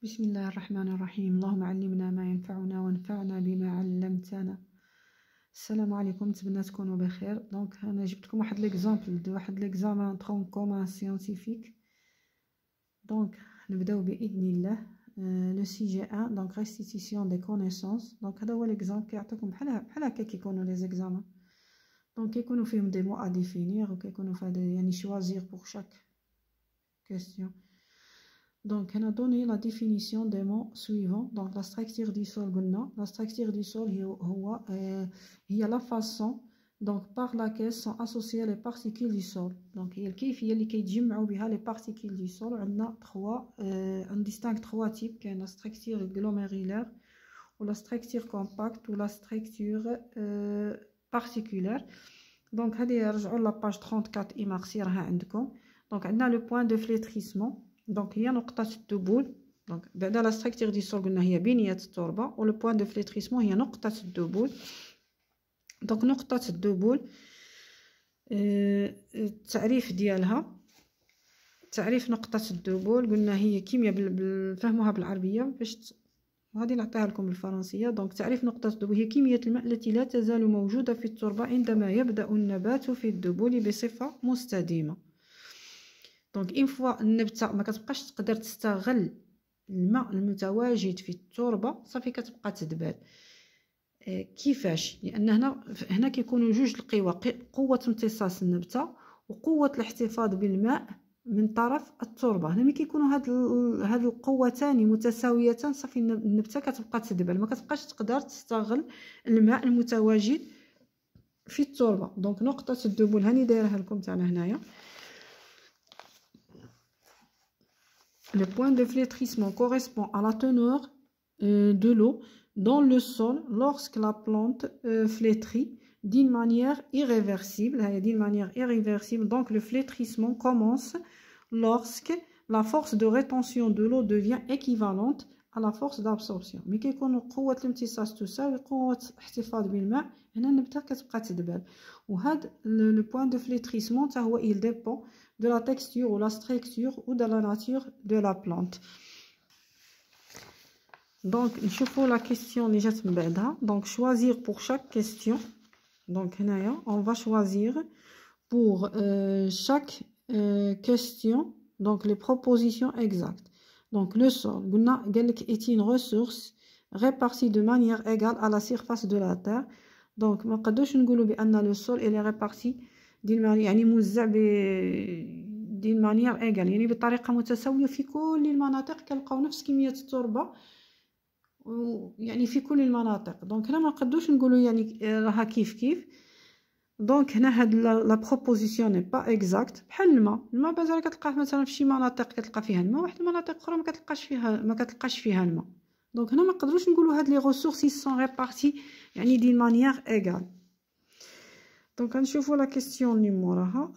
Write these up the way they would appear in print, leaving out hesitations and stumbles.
بسم الله الرحمن الرحيم. اللهم علمنا ما ينفعنا وانفعنا بما علمتنا. السلام عليكم، نتمنى تكونوا بخير. دونك انا جبت لكم واحد ليكزامبل دو واحد ليكزامان ترون كومان سيانتيفيك. دونك نبداو باذن الله. لو سيجي 1 دونك ريستيتيسيون دي كونيسونس. دونك هذا هو ليكزامبل كيعطيكم بحال هكا كيكونوا لي زيكزامان. دونك كيكونوا فيهم دي مو ا ديفينير وكيكونوا فيها يعني شوازير بور شاك كيستيون. Donc, on a donné la définition des mots suivants. Donc, la structure du sol, la structure du sol, il y a la façon donc, par laquelle sont associées les particules du sol. Donc, il y a le كيفية اللي كيتجمعوا بها les particules du sol. On distingue trois types, qui est la structure glomérulaire, ou la structure compacte, ou la structure particulaire. Donc, هذه رجعوا la page 34 إمارسي راها عندكم. Donc, on a le point de flétrissement. دونك هي نقطة الدبول. دونك بعد لا ستركتور دي سول قلنا هي بنية التربة، و لو بوين دو فليتريسمون هي نقطة الدبول. دونك نقطة الدبول التعريف ديالها، تعريف نقطة الدبول قلنا هي كيمياء فهموها بالعربية باش غادي نعطيها لكم بالفرنسية. دونك تعريف نقطة الدبول هي كمية الماء التي لا تزال موجودة في التربة عندما يبدأ النبات في الدبول بصفة مستديمة. دونك اون فوا النبته ما كتبقاش تقدر تستغل الماء المتواجد في التربه صافي كتبقى تدبل. كيفاش؟ لان هنا كيكونوا جوج القوى، قوه امتصاص النبته وقوه الاحتفاظ بالماء من طرف التربه. هنا ملي كيكونوا هاد القوتان متساويتان صافي النبته كتبقى تدبل، ما كتبقاش تقدر تستغل الماء المتواجد في التربه. دونك نقطه الدبول هاني دايرها لكم تاعنا هنايا. Le point de flétrissement correspond à la teneur de l'eau dans le sol lorsque la plante flétrit d'une manière irréversible. D'une manière irréversible. Donc le flétrissement commence lorsque la force de rétention de l'eau devient équivalente à la force d'absorption. Mais كيكون قوة الامتصاص تساوي قوة الاحتفاظ بالماء، هنا النبتة كتبقى تدبل. وهذا le point de flétrissement حتى هو il dépend de la texture ou la structure ou de la nature de la plante. Donc نشوفوا la question اللي جات من بعدها. Donc choisir pour chaque question. Donc هنايا on va choisir pour chaque question donc les propositions exactes. Donc le sol قلنا قالك est une ressource répartie de manière égale à la surface de la terre. Donc ما نقدروش نقولوا بان le sol il est réparti يعني موزع دين مانيير ايغال، يعني بطريقه متساويه في كل المناطق كنلقاو نفس كميه التربه يعني في كل المناطق. دونك هنا ما نقدروش نقولوا يعني راها كيف. دونك هنا هاد لا بروبوزيسيون ني با اكزاكت. بحال الماء بازار كتلقاه مثلا في شي مناطق كتلقى فيها الماء، واحد المناطق اخرى ما كتلقاش فيها الماء. دونك هنا ما نقدروش نقولوا هاد لي ريسورس سون ريبارتي يعني دين مانيير ايغال. Donc, on voit la question numéro 1.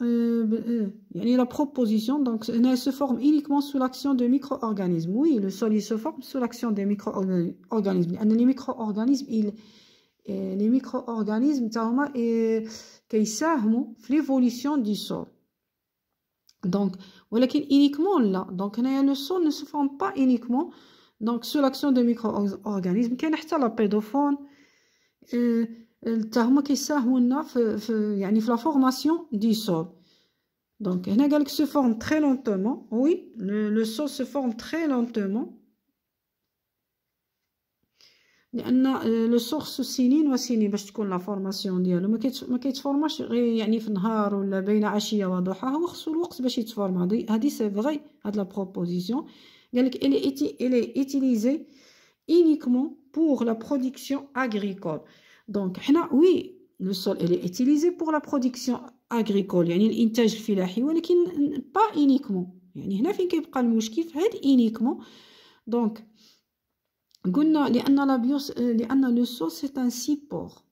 La proposition, donc, elle se forme uniquement sous l'action de micro-organismes. Oui, le sol il se forme sous l'action des micro-organismes. Les micro-organismes, qui يساهموا في l'évolution du sol. Donc, uniquement là. Donc, le sol ne se forme pas uniquement donc, sous l'action de micro-organismes. كاين حتى la pédophone. هما كيساهموا لنا في يعني في لا فورماسيون دي سول. دونك هنا قالك se forme très lentement. Oui, le sol se forme très lentement لان لو سورس سنين وسنين باش تكون لا فورماسيون ديالو. ما كيتفورماش غير يعني في نهار ولا بين عشيه وضحى، هو خصو الوقت باش يتفورم. هادي سي فغي هاد لا بروبوزيسيون. قالك elle est utilisée uniquement pour la production agricole. Donc, oui, le sol il est utilisé pour la production agricole يعني الإنتاج الفلاحي، ولكن pas uniquement. يعني هنا فين كيبقى المشكل في هاد uniquement. donc قلنا لأن le sol c'est un support.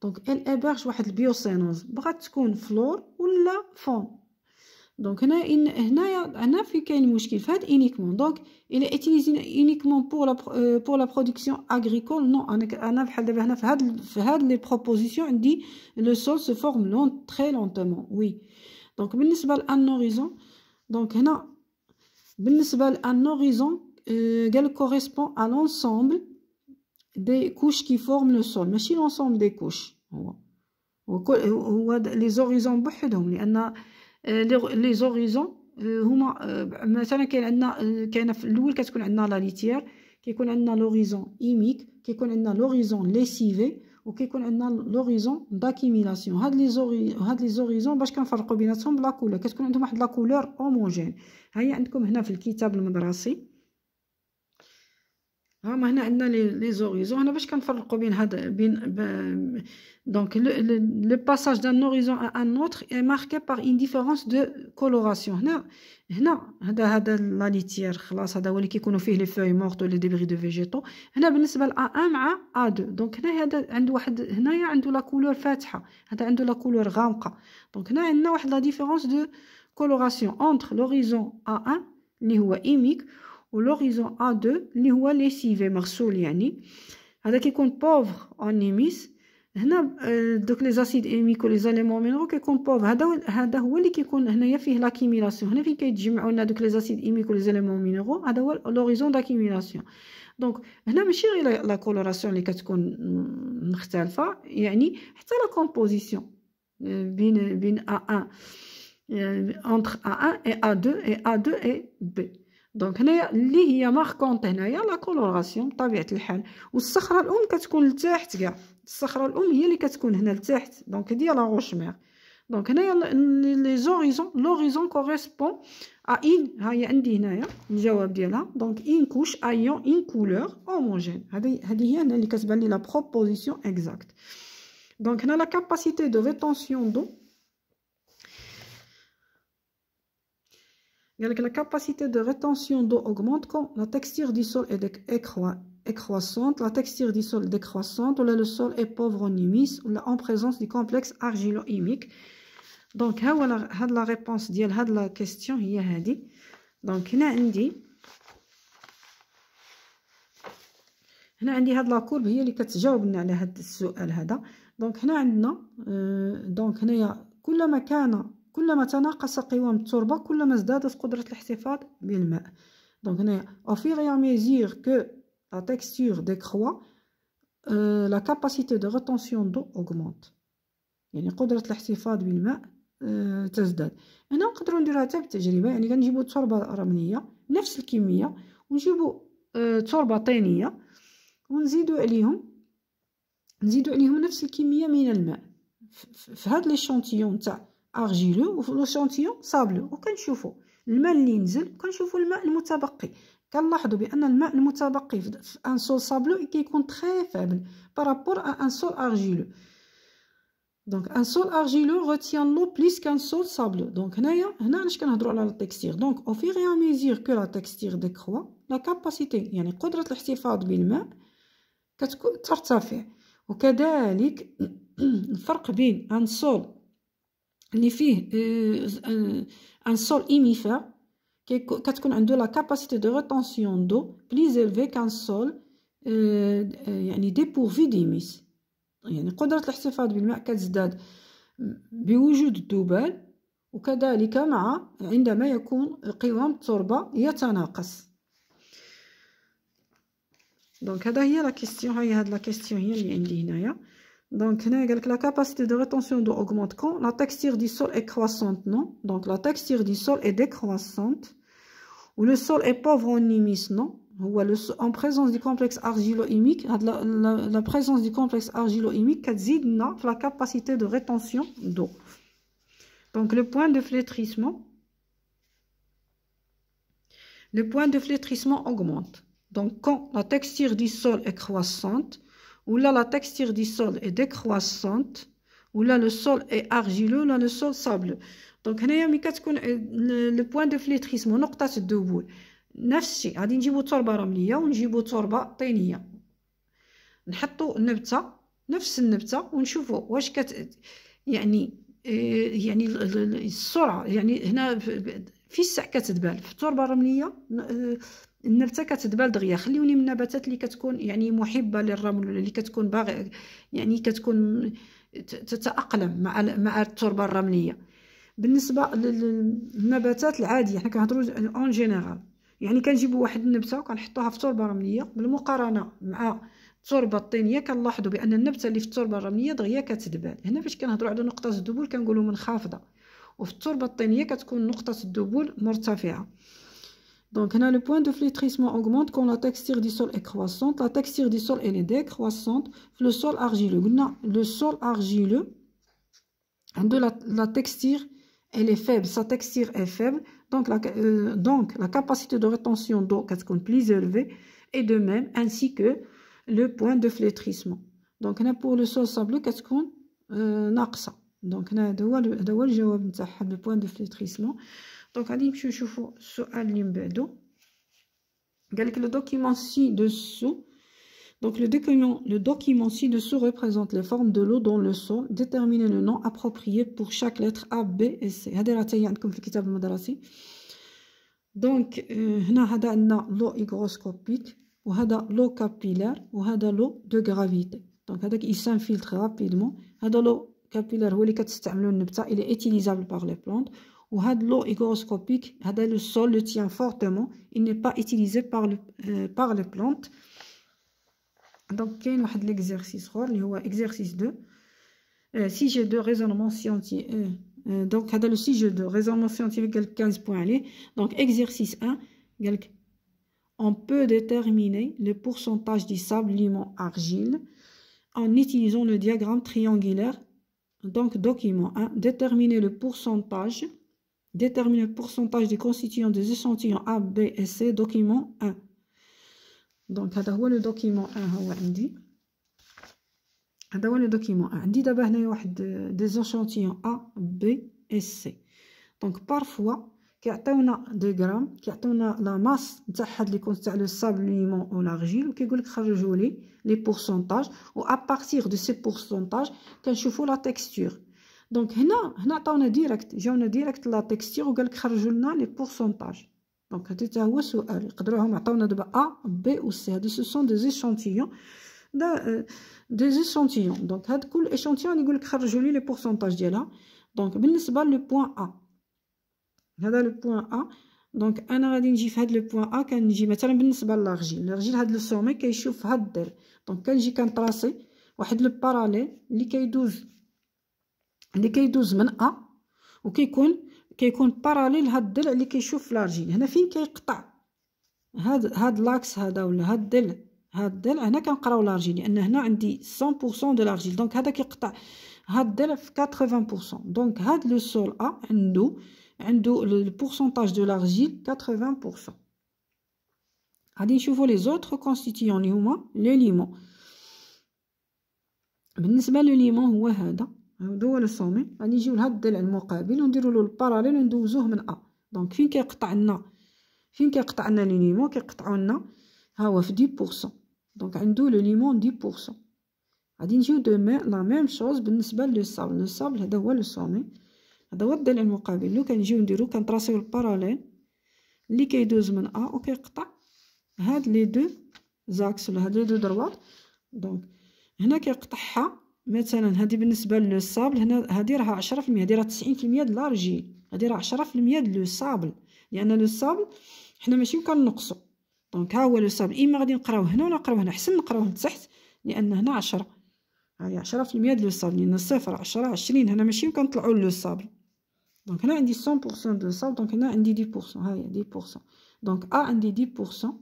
donc elle héberge واحد البيوسينوز، بغات تكون فلور ولا فون. دونك هنا في كاين مشكل في هاد uniquement. donc il est utilisé uniquement pour la production agricole. non انا بحال دابا هنا في هاد لي بروبوزيسيون عندي le sol se forme très lentement. oui. donc بالنسبه لان horizon. donc هنا بالنسبه لان هوريزون قال كوريسبون ا لونسومبل دي كوش كي فورم لو سول، ماشي لونسومبل دي كوش. هو لي زوريزون بوحدهم، لان لي زوريزون هما مثلا كاين في الاول كتكون عندنا لا ليتيير، كيكون عندنا لوريزون ايميك، كيكون عندنا لوريزون ليسيفي، وكيكون عندنا لوريزون داكيميلاسيون. هاد لي زوريزون باش كنفرقوا بيناتهم بلا كولور، كتكون عندهم واحد لا كولور هوموجين. هيا عندكم هنا في الكتاب المدرسي، هما هنا عندنا لي زوريزون. هنا باش كنفرقوا بين هذا دونك لو باساج دان هوريزون ا ان اوتر اي ماركي بار اون ديفيرونس دو كولوراسيون. هنا هذا لا ليتيير خلاص، هذا هو اللي كيكونوا فيه لي فوي مورت ولا ديبري دو فيجيتو. هنا بالنسبه ل A1 مع A2، دونك هنا هذا عنده واحد، هنايا عنده لا كولور فاتحه، هذا عنده لا كولور غامقه. دونك هنا عندنا واحد لا ديفيرونس دو كولوراسيون اونتر لوريزون A1 اللي هو ايميك ولوريزون A2 اللي هو ليسيفي مغسول. يعني هذا كيكون بوفر اون ايميس. هنا دوك لي زاسيد ايميك ولي زاليمون مينرو كيكون بوفر. هذا هو اللي كيكون هنايا فيه لاكيميلاسيون. هنا فين كيتجمعوا لنا دوك لي زاسيد ايميك ولي زاليمون مينرو، هذا هو لوريزون داكيميلاسيون. دونك هنا ماشي غير لا كولوراسيون اللي كتكون مختلفه، يعني حتى لا كومبوزيسيون بين A1 entre A1 et A2 et A2 et B. دونك هنايا اللي هي ماركونط هنايا لا كولوراسيون بطبيعه الحال. والصخره الام كتكون لتحت كاع، الصخره الام هي اللي كتكون هنا لتحت، دونك ديال لا روشمير. دونك هنايا لي زوريزون، لوريزون كوريسبون ا ان، ها هي عندي هنايا الجواب ديالها. دونك ان كوش ايون ان كولور هوموجين. هذه هي اللي كتبان لي لا بروبوزيسيون اكزاكت. دونك هنا لا كاباسيتي دو ريتونسيون دو، la capacité de rétention d'eau augmente quand la texture du sol est croissante, la texture du sol est décroissante, ou là le sol est pauvre en humus, ou là en présence du complexe argilo-humique. Donc, la réponse de la question هي هذه. Donc, هنا عندي هاد لا كورب هي اللي كتجاوب لنا على هاد السؤال هذا. دونك هنا عندنا دونك هنايا كلما تناقص قوام التربة كلما ازدادت قدرة الاحتفاظ بالماء. دونك هنايا au fur et à mesure que la texture décroît la capacité de rétention d'eau augmente. يعني قدرة الاحتفاظ بالماء تزداد. هنا نقدروا نديروها حتى بالتجربة، يعني كنجيبوا تربة رملية نفس الكمية ونجيبوا تربة طينية ونزيدوا عليهم نفس الكمية من الماء في هذا ليشونتيون تاع ارجيلو وفي لوشونتيون صابلو، وكنشوفوا الماء اللي نزل وكنشوفوا الماء المتبقي. كنلاحظوا بان الماء المتبقي في ان سول صابلو كيكون تري فابل بارابور ا ان سول ارجيلو. دونك ان سول ارجيلو روتيان لو بليس كان سول صابلو. دونك هنا علاش كنهضروا على لا تكستير. دونك او فيغ اي ميزور كو لا تكستير ديكروا لا كاباسيتي، يعني قدره الاحتفاظ بالماء كتكون ترتفع. وكذلك الفرق بين ان سول اللي فيه ان سول ايميفير كتكون عنده لا كاباسيتي دو ريتونسيون دو بليز إلفي كان سول يعني ديبورفي ديميس، يعني قدرة الاحتفاظ بالماء كتزداد بوجود الذبال، وكذلك عندما يكون قوام التربة يتناقص. دونك هذا هي لا كيستيون، هاد لا كيستيون هي اللي عندي هنايا. Donc, la capacité de rétention d'eau augmente quand la texture du sol est croissante, non? Donc, la texture du sol est décroissante. Ou le sol est pauvre en humus, non? Ou en présence du complexe argilo-humique, la présence du complexe argilo-humique a la capacité de rétention d'eau. Donc, le point de flétrissement augmente. Donc, quand la texture du sol est croissante, ou là la texture du sol est décroissante, ou là le sol est argileux, là le sol sableux. Donc هنايا ملي كتكون لو بوين دو فليتريسمون نقطة الذبول نفس الشيء. غادي نجيبو تربة رملية ونجيبو تربة طينية، نحطو نبتة نفس النبتة ونشوفو واش يعني السرعة، يعني هنا في الساع كتدبال في التربة الرملية النبته كتدبال دغيا. خليوني من النباتات اللي كتكون يعني محبه للرمل، اللي كتكون باغي يعني كتكون تتاقلم مع التربه الرمليه. بالنسبه للنباتات العاديه حنا كنهضروا اون جينيرال، يعني كنجيبوا واحد النبته وكنحطوها في تربه رمليه بالمقارنه مع التربه الطينيه، كنلاحظوا بان النبته اللي في التربه الرمليه دغيا كتدبل. هنا فاش كنهضروا على نقطه الذبول كنقولوا منخفضه، وفي التربه الطينيه كتكون نقطه الذبول مرتفعه. Donc, le point de flétrissement augmente quand la texture du sol est croissante. La texture du sol elle est décroissante. Le sol argileux, le sol argileux, la texture elle est faible. Sa texture est faible, donc la capacité de rétention d'eau est plus élevée, et de même ainsi que le point de flétrissement. Donc, pour le sol sableux كتكون ناقصة. Donc, هذا هو الجواب نتاعها le point de flétrissement. Donc, غادي نمشيو نشوفوا السؤال اللي من بعدو. قالك le document ci-dessous. Donc, le document ci-dessous représente les formes de l'eau dans le sol. Déterminez le nom approprié pour chaque lettre A, B et C. هذا راه تاهي عندكم في الكتاب المدرسي. Donc, هنا هذا عندنا l'eau hygroscopique وهذا l'eau capillaire وهذا l'eau de gravité. Donc, هذاك il s'infiltre rapidement. هذا l'eau capillaire هو اللي كتستعملو النبتة. Il est utilisable par les plantes. وهذا l'eau hygroscopique, le sol le tient fortement, il n'est pas utilisé par les plantes. Donc, il y a un exercice, exercice 2, sujet de raisonnement scientifique. Donc, le sujet de raisonnement scientifique, 15 points. Donc, exercice 1, on peut déterminer le pourcentage du sable limon argile en utilisant le diagramme triangulaire. Donc, document 1, déterminer le pourcentage des constituants des échantillons A, B et C, document 1. Donc, هذا هو le document 1 هو عندي. هذا هو le document 1. عندي دابا هنايا واحد des échantillons A, B et C. Donc, parfois كيعطيونا دي غرام، كيعطيونا لا ماس نتاع هاد لي كونت تاع لو سابل ليمون او لارجيل، وكيقول لك خرجوا لي لي بورسونتاج، و ا بارتير دو سي بورسونتاج كنشوفوا لا تكستور. دونك هنا عطاونا ديريكت، جاونا ديريكت لا تكستور وقال لك خرجوا لنا لي بورسونتاج. دونك هذا حتى هو سؤال يقدروهم عطاونا دابا ا بي و سي. هادو سو سون دي زيشانتيون دي زيشانتيون. دونك هاد كل اشانتيون يقول لك خرجوا لي بورسونتاج ديالها. دونك بالنسبه لو بوين ا، هذا لو بوين ا، دونك انا غادي نجي في هاد لو بوين ا، كنجي مثلا بالنسبه للارجيل هاد لو سومي كيشوف هاد الدير. دونك كنجي كنطراسي واحد لو باراليل اللي كيدوز من ا، وكيكون باراليل هاد الضلع اللي كيشوف في الارجيل. هنا فين كيقطع هاد لاكس هذا ولا هاد الضلع هنا كنقراو لارجيل، لان هنا عندي 100% دو لارجيل. دونك هذا كيقطع هاد الضلع في 80%. دونك هاد لو سول ا عنده لو بورسونتاج دو لارجيل 80%. غادي نشوفوا لي زوتر كونستيتيون اللي هما لو ليمون. بالنسبه لو ليمون هو هذا هو لو سومي. غادي نجيو لهاد الضلع المقابل ونديروا له الباراليل وندوزوه من ا. دونك فين كيقطع لنا لو ليمون كيقطعوا لنا ها هو في 10%. دونك عنده لو ليمون 10%. غادي نجيو لا ميم شوز بالنسبه لو صابل هذا هو لو سومي، هذا هو الضلع المقابل له. كنجيو نديرو كنطراسيو الباراليل اللي كيدوز من ا وكيقطع هاد لي دو زاكس ولا هاد لي دو دروات. دونك هنا كيقطعها مثلا هذه بالنسبه لو صابل، هنا هذه راه 10%، هذه راه 90% د لارجيل، هذه راه 10% د لو صابل، لان لو صابل حنا ماشي كنقصو. دونك ها هو لو صابل، اما غادي نقراوه هنا ولا نقراوه هنا، حسن نقراوه لتحت لان هنا 10، هاهي 10% د لو صابل، لان 0 10 20 هنا ماشي كنطلعوا لو صابل. دونك هنا عندي 100% دو صابل، دونك هنا عندي 10%، هاهي 10%. دونك ا عندي 10%،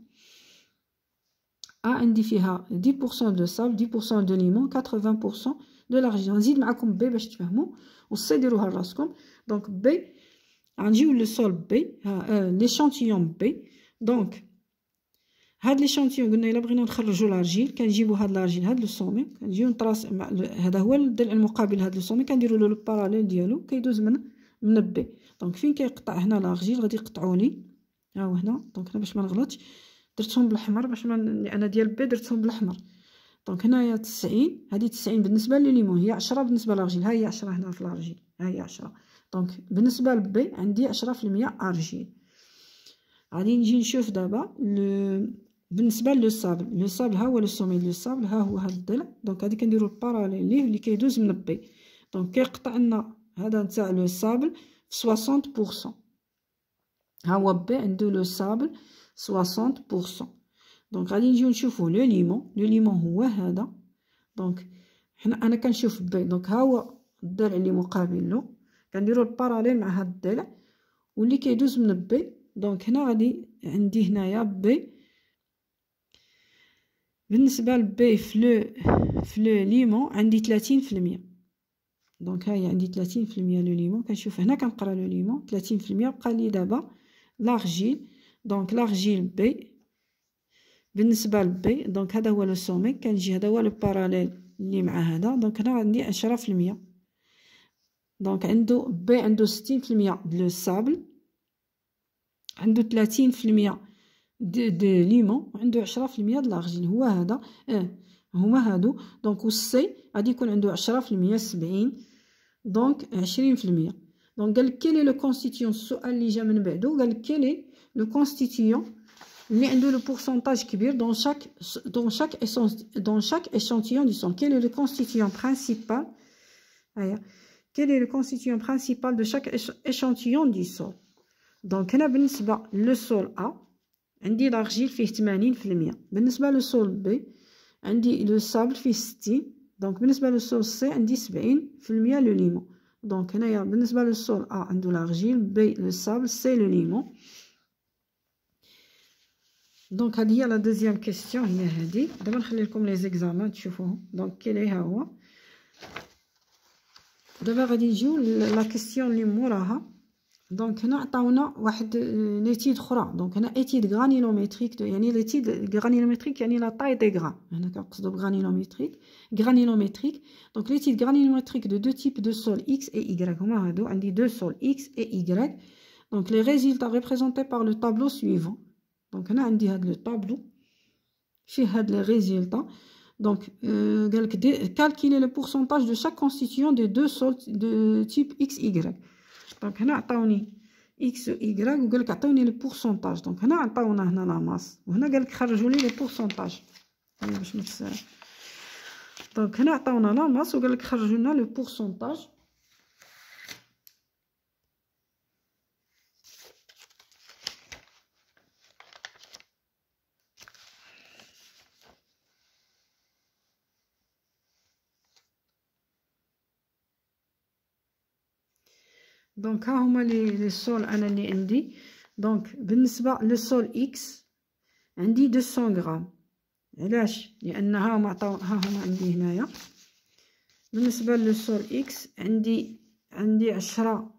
عندي فيها 10% دو صابل، 10% دو ليمون، 80% دو لارجيل. نزيد معكم بي باش تفهموا وصي ديروها لراسكم. دونك بي غنجيو لو سول بي، ليشانتيون بي. دونك هاد ليشانتيون قلنا الا بغينا نخرجوا لارجيل كنجيبوا هاد لارجيل هاد لو سومي، كنجيو نطراس هذا هو الضلع المقابل هاد لو سومي، كنديروا له الباراليل ديالو كيدوز من بي. دونك فين كيقطع هنا لارجيل غادي يقطعوا لي ها هو هنا. دونك انا باش ما نغلطش درتهم بالاحمر باش ما لان ديال بي درتهم بالاحمر. دونك هنايا 90، هذه 90 بالنسبه لليمون، هي 10 بالنسبه للارجيل، ها هي 10 هنا في الارجيل، ها هي 10. دونك بالنسبه لبي عندي 10% ارجيل. غادي نجي نشوف دابا بالنسبه لو صابل ها هو لو سومي لو صابل، ها هو هذا الضلع. دونك غادي كنديروا الباراليل ليه اللي كيدوز من بي. دونك كيقطع لنا هذا نتاع لو صابل 60%. ها هو بي عنده لو صابل 60%. دونك غادي نجيو نشوفو لو ليمون هو هذا. دونك انا كنشوف بي، دونك ها هو الضلع اللي مقابل له، كنديرو الباراليل مع هاد الضلع واللي كيدوز من بي. دونك هنا غادي عندي هنايا بي. بالنسبه لبي في لو ليمون عندي 30%. دونك هاهي عندي 30% لو ليمون. كنشوف هنا كنقرا لو ليمون 30%. بقى لي دابا لارجيل. دونك لارجيل بي بالنسبه لبي، دونك هذا هو لو سومي، كنجي هذا هو لو باراليل اللي مع هذا. دونك هنا عندي 10%. دونك عنده بي عنده 60% دو الصابل، عنده 30% دو ليمون، وعنده 10% د لارجيل. هو هذا هما هادو. دونك والسي غادي يكون عنده 10% 70. دونك 20%. دونك قالك كيلي لو كونستيتيون. السؤال اللي جا من بعدو قالك كيلي لو كونستيتيون اللي عنده لو بورسونتاج كبير دون chaque échantillon du sol. Quel est le constituant principal? Quel est le constituant principal de chaque échantillon du sol? دونك هنا بالنسبه لو سول ا عندي لارجيل فيه 80%. بالنسبه لو سول بي عندي لو صابل فيه 60. دونك بالنسبه لو سول سي عندي 70% لو ليمون. دونك هنايا بالنسبه لو سول ا عنده لارجيل، بي لو صابل، سي لو ليمون. دونك هذه هي لا دوزيام كيسيون، هي هذه. دابا نخلي لكم لي زيكزامان تشوفوهم. دونك كيلي ها هو. دابا غادي نجيو لا كيسيون اللي موراها. دونك هنا عطاونا واحد ليتيد اخرى. دونك هنا ايتيد غرانيلوميتريك، يعني ليتيد غرانيلوميتريك يعني لا طاي دي غران. هنا كنقصدو غرانيلوميتريك. دونك ليتيد غرانيلوميتريك دو دو تيب دو سول اكس اي ايغريك. هما هادو عندي دو سول اكس اي ايغريك. دونك لي ريزولطا ريبريزونتي بار لو طابلو سويفون. دونك هنا عندي هاد لو طابلو فيه هاد لي ريزولطا. دونك قالك كالكيلي لو بورسونتاج دو شاك كونستيتيون دو دو سول دو تيب اكس ايغريك. دونك هنا عطاوني اكس و ايغريك وقالك عطاوني لو بورسونتاج. دونك هنا عطاونا هنا لا ماس، وهنا قالك خرجوا لي لي بورسونتاج باش ما تنساش. دونك هنا عطاونا لا ماس وقالك خرجوا لنا لو بورسونتاج. دونك ها هما لي سول انا اللي عندي. دونك بالنسبه للسول اكس عندي 200 غرام. علاش؟ لان ها هما عطاو، ها هما عندي هنايا. بالنسبه للسول اكس عندي 10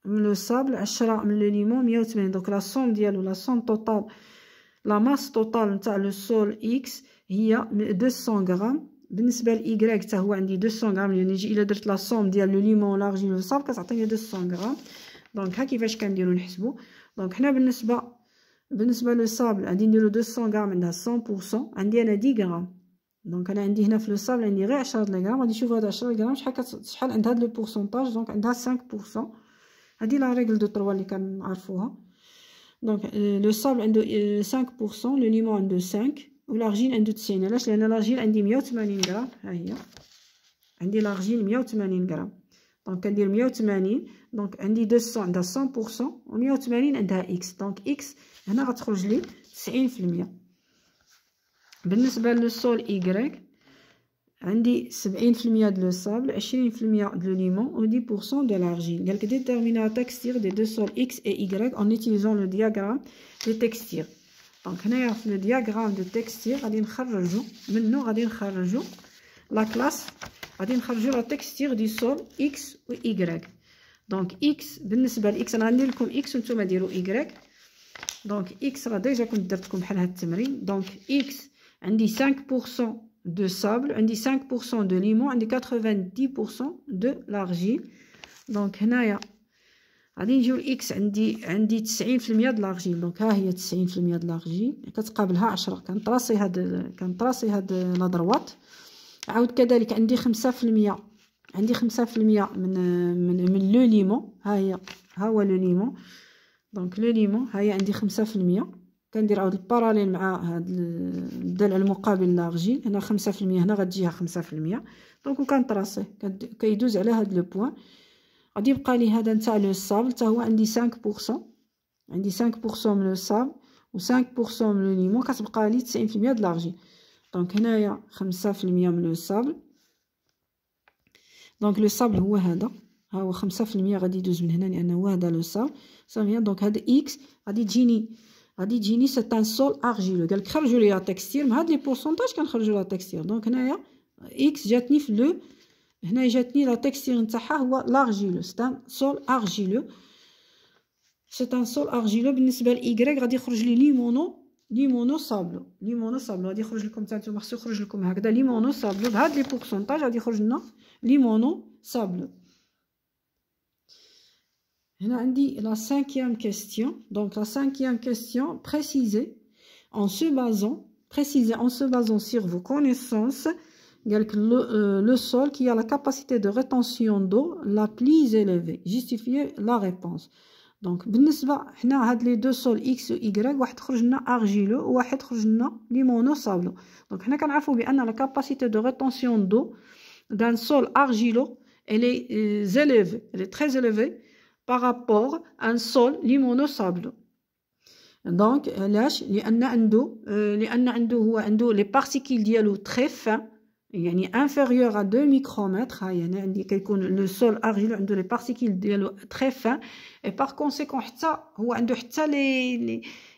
من لو صابل، 10 من لو ليمون، 180. دونك لا سوم ديالو، لا سوم توتال، لا ماس توتال نتاع لو سول اكس هي 200 غرام. بالنسبه لايغريك حتى هو عندي 200 غرام، يعني نجي الا درت لا سوم ديال لو ليمون لارجين و الصابل كتعطيني 200 غرام. دونك ها كيفاش كنديرو نحسبو. دونك حنا بالنسبه لو صابل غادي نديرو 200 غرام عندها 100%، عندي انا 10 غرام. دونك انا عندي هنا في لو صابل عندي غير 10 غرام. غادي نشوف هاد 10 غرام شحال عندها هاد لو بورسونتاج. دونك عندها 5%. هادي لا ريغل دو 3 اللي كنعرفوها. دونك لو صابل عنده 5%، لو ليمون عنده 5 والارجيل عنده 90. علاش؟ لان الارجيل عندي 180 غرام. ها هي عندي الارجيل 180 غرام. دونك كندير 180. دونك عندي 200 عندها 100% و 180 عندها اكس. دونك اكس هنا غتخرج لي 90%. بالنسبه للسول ايغريك عندي 70% دو لو صابل، 20% دو لو ليمون و 10% دو لارجيل. قالك ديتيرمينا لا تكستير دي دو سول اكس اي ايغريك ان اوتيليزون لو دياغرام دو تكستير. دونك هنايا في لو دياغرام دو تكستير غادي نخرجو منو، غادي نخرجو لا كلاس، غادي نخرجو لا تكستير دي سول اكس و ايغريك. دونك اكس بالنسبه لاكس انا غندير لكم اكس وانتم ديروا ايغريك. دونك اكس راه ديجا كنت درت لكم بحال هاد التمرين. دونك اكس عندي 5% de sable, عندي 5% de limon, عندي 90% de l'argile. دونك هنايا غادي نجيو الاكس عندي 90% د لارجيل. دونك ها هي 90% د لارجيل كتقابلها 10. كنطراسي هاد لا دروات. عاود كذلك عندي 5%، عندي 5% من لو ليمون. ها هو لو ليمون. دونك لو ليمون ها هي عندي 5%. كندير عاود الباراليل مع هاد الضلع المقابل لارجيل. هنا 5%، هنا غتجيها 5%. دونك وكنطراسيه كيدوز على هاد لو بوين. غادي يبقى لي هذا نتاع لو صابل حتى هو عندي 5%، عندي 5% من لو صابل و 5% من لو ليمون، كتبقى لي 90% د لارجي. دونك هنايا 5% من لو صابل. دونك لو صابل هو هذا، ها هو 5% غادي يدوز من هنا لانه هو هذا لو صابل. صافي دونك هذا اكس غادي تجيني سي ان سول ارجيلو. قالك خرجوا لي لا تكستير مع هاد لي بورسونتاج كنخرجوا لا تكستير. دونك هنايا اكس جاتني في لو، هنا جاتني لا تكستير نتاعها هو لارجيلو، سي ان سول ارجيلو، سي ان سول ارجيلو. بالنسبه ل غادي يخرج لي ليمونو صابلو، ليمونو صابلو غادي يخرج لكم حتى نتوما، خصو يخرج لكم هكذا ليمونو صابلو بهاد لي بورسونتاج غادي يخرج لنا ليمونو صابلو. هنا عندي la 5e question. Donc la 5e question, précisez en se basant sur vos connaissances le sol qui a la capacité de rétention d'eau la plus élevée. Justifiez la réponse. Donc بالنسبة حنا هاد لي دو سول x و y، واحد خرج لنا ارجيلو وواحد خرج لنا ليمونو صابلو. دونك حنا كنعرفوا بان la capacité de rétention d'eau d'un sol argileux elle est élevée, elle est très élevée par rapport à un sol limono-sableux. Donc علاش؟ لأن عنده هو عنده les particules ديالو très fin، يعني inférieur à 2 micromètres. ها يعني عندي كيكون le sol argileux عنده les particules ديالو très fin et par conséquent حتى هو عنده حتى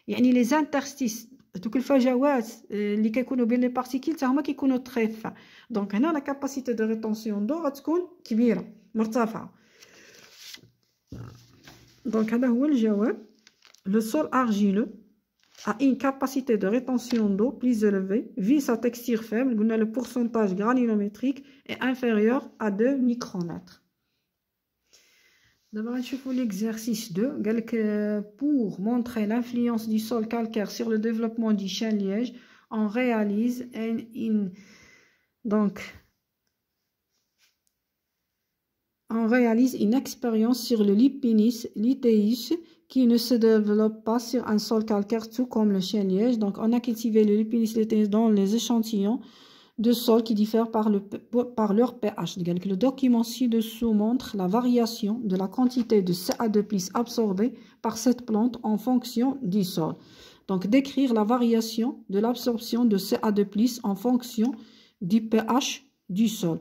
يعني les interstices، دوك الفجوات اللي كيكونوا بين لي بارتيكيل حتى هما كيكونوا très fin. دونك هنا لا كاباسيتي دو ريتونسيون دو غتكون كبيره مرتفعه. Donc, هذا الجواب. Le sol argileux a une capacité de rétention d'eau plus élevée vu sa texture faible. Le pourcentage granulométrique est inférieur à 2 micromètres. D'abord, je vous l'exercice 2. Pour montrer l'influence du sol calcaire sur le développement du chêne-liège, on réalise une expérience sur le Lipinis luteus qui ne se développe pas sur un sol calcaire tout comme le chêne-liège. Donc on a cultivé le Lipinis luteus dans les échantillons de sol qui diffèrent par leur pH. Le document ci-dessous montre la variation de la quantité de CA2+ absorbée par cette plante en fonction du sol. Donc décrire la variation de l'absorption de CA2+ en fonction du pH du sol.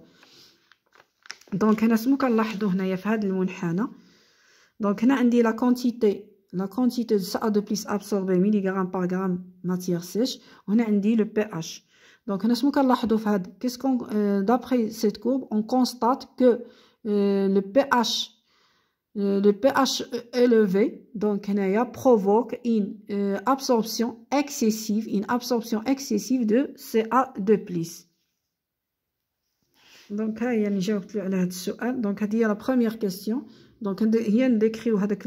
دونك هنا سمو كنلاحظوا هنايا في هذا المنحنى. دونك هنا عندي لا كونتيتي دو CA2+ absorbé مليغرام باغ غرام ماتيير سيش، وهنا عندي لو بي اش. دونك هنا سمو كنلاحظوا في هذا كيسكون d'après cette courbe on constate que le pH élevé donc هنايا provoque une absorption excessive de CA2+. دونك ها هي اللي جاوبت على هذا السؤال. دونك هذه هي لا بروميير كيسيون. دونك هي نديكريو هذاك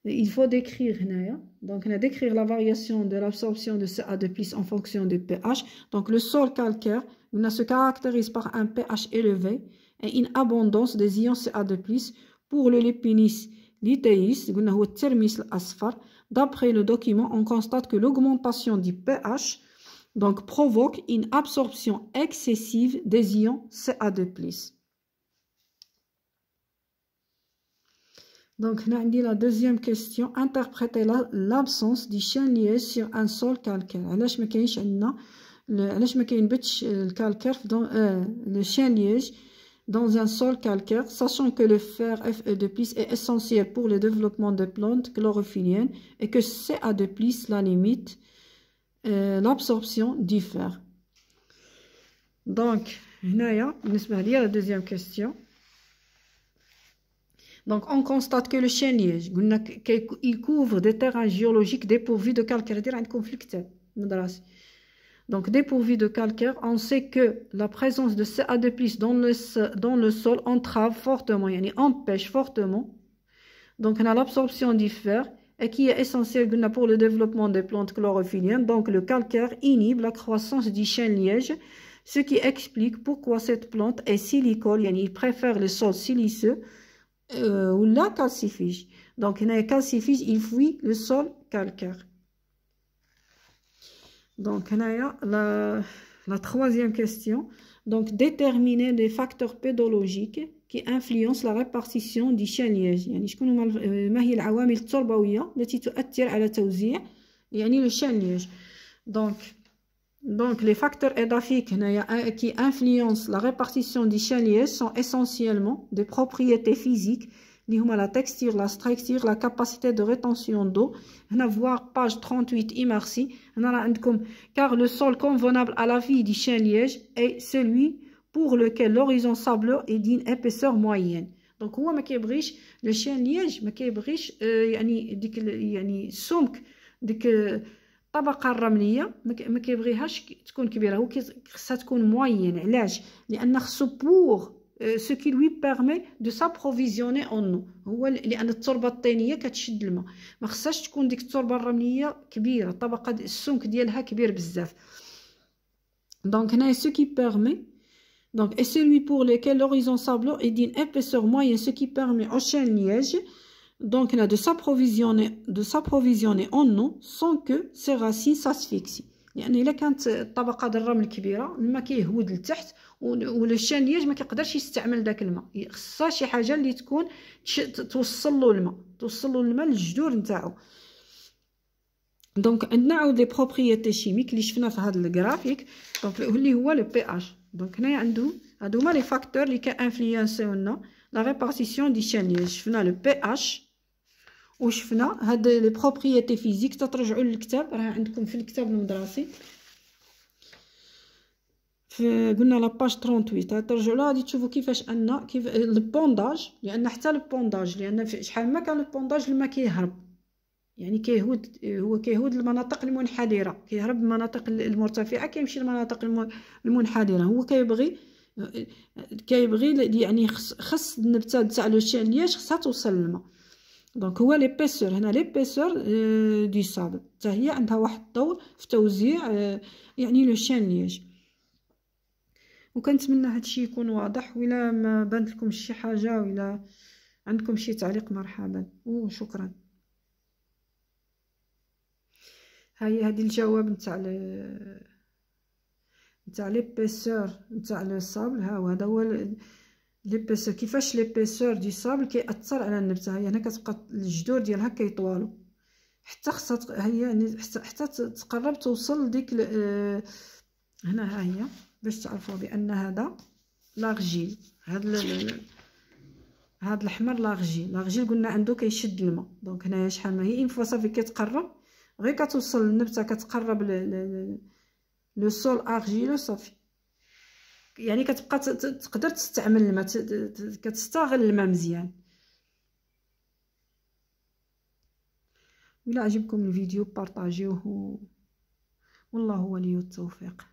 il faut décrire هنايا. Donc on a décrire la variation de l'absorption de CA2+ en fonction du pH. Donc le sol calcaire se caractérise par un pH élevé et une abondance des ions CA2+. Pour le Lipinis luteus قلنا هو الترميس الأصفر. D'après le document on constate que l'augmentation du pH donc provoque une absorption excessive des ions CA2+. Donc, on a la deuxième question. Interprétez l'absence du chêne-liège sur un sol calcaire. علاش ما كاينش عندنا علاش ما كاينش الكالكير le chêne-liège dans un sol calcaire, sachant que le fer Fe2+ est essentiel pour le développement des plantes chlorophylliennes et que CA2+ la limite l'absorption du fer. Donc, هنايا بالنسبة لي la deuxième question. Donc, on constate que le chêne-liège il couvre des terrains géologiques dépourvus de calcaire. Donc, dépourvus de calcaire, on sait que la présence de CA2+ dans le sol entrave fortement, empêche fortement. Donc, on a l'absorption du fer et qui est essentiel pour le développement des plantes chlorophylliennes. Donc, le calcaire inhibe la croissance du chêne-liège, ce qui explique pourquoi cette plante est silicole, il préfère les sols siliceux ou la calcifige. Donc, il calcifige, il fuit le sol calcaire. Donc, la La troisième question. Donc, déterminer les facteurs pédologiques qui influencent la répartition du chien liège. يعني شكون هما ما هي العوامل التربوية التي تؤثر على توزيع يعني le chien liège. Donc les facteurs édaphiques qui influencent la répartition du chien liège sont essentiellement des propriétés physiques. La texture, la structure, la capacité de rétention d'eau. On voir page 38, merci. Car le sol convenable à la vie du chien liège est celui pour lequel l'horizon sableux est d'une épaisseur moyenne. Donc هو ما كيبغيش le chien liège ما كيبغيش يعني ديك يعني السمك ديك الطبقه الرمليه ما كيبغيهاش تكون كبيره، هو خصها تكون موين. علاش؟ لان خصو بور ce qui lui permet de s'approvisionner en eau. هو لان التربه الطينيه كتشد الماء، ما خصهاش تكون ديك التربه الرمليه كبيره، الطبقه السمك ديالها كبير بزاف. دونك هنا ce qui permet donc et celui pour lequel l'horizon sableux est d'une épaisseur moyenne, ce qui permet au chien liège donc de s'approvisionner en eau sans que ses racines s'asphyxient. يعني الا كانت الطبقه ديال الرمل كبيره الماء كيهود لتحت والشان لياج ما كيقدرش يستعمل داك الماء، خصها شي حاجه اللي تكون توصل له الماء للجذور نتاعو. دونك عندنا عاود لي بروبريتي شيميك اللي شفنا في هذا الجرافيك، دونك اللي هو لو بي اش. دونك هنايا هادو هما لي فاكتور اللي كانفلونسيو لنا لا ريبارتيسيون دي شان لياج. شفنا لو بي اش وشفنا هاد لي بروبريتي فيزيك. تترجعوا للكتاب، راه عندكم في الكتاب المدرسي قلنا لاباج 38 ترجعوا لها غادي تشوفوا كيفاش كيف البونداج، لان حتى البونداج لان شحال ما كان البونداج الماء كيهرب، يعني كيهود المناطق المنحدره، كيهرب من المناطق المرتفعه كيمشي للمناطق المنحدره. هو كيبغي يعني خص النبته تاع لو شان لياج خصها توصل للماء. دونك هو ليبيسور، هنا ليبيسور دي صابل حتى هي عندها واحد الدور في توزيع يعني لو شان لياج. وكنتمنى هادشي يكون واضح، وإلا ما بانت لكم شي حاجه ولا عندكم شي تعليق مرحبا وشكرا. هاي هادي الجواب نتاع ليبيسور نتاع لو صابل. ها هو هذا هو ليبيسور، كيفاش ليبيسور دي صابل كيأثر على النبته. هي هنا كتبقى الجذور ديالها كيطوالو حتى خصها هي حتى تقرب توصل لديك هنا. ها هي باش تعرفوا بان هذا لاغجيل، هذا الاحمر لاغجيل قلنا عنده كيشد الماء. دونك هنايا شحال ما هي اين فوا صافي كتقرب غير كتوصل النبته كتقرب لو سول ارجيلو صافي، يعني كتبقى تقدر تستعمل الماء، كتستغل الماء مزيان. ولا عجبكم الفيديو بارطاجيوه، والله ولي التوفيق.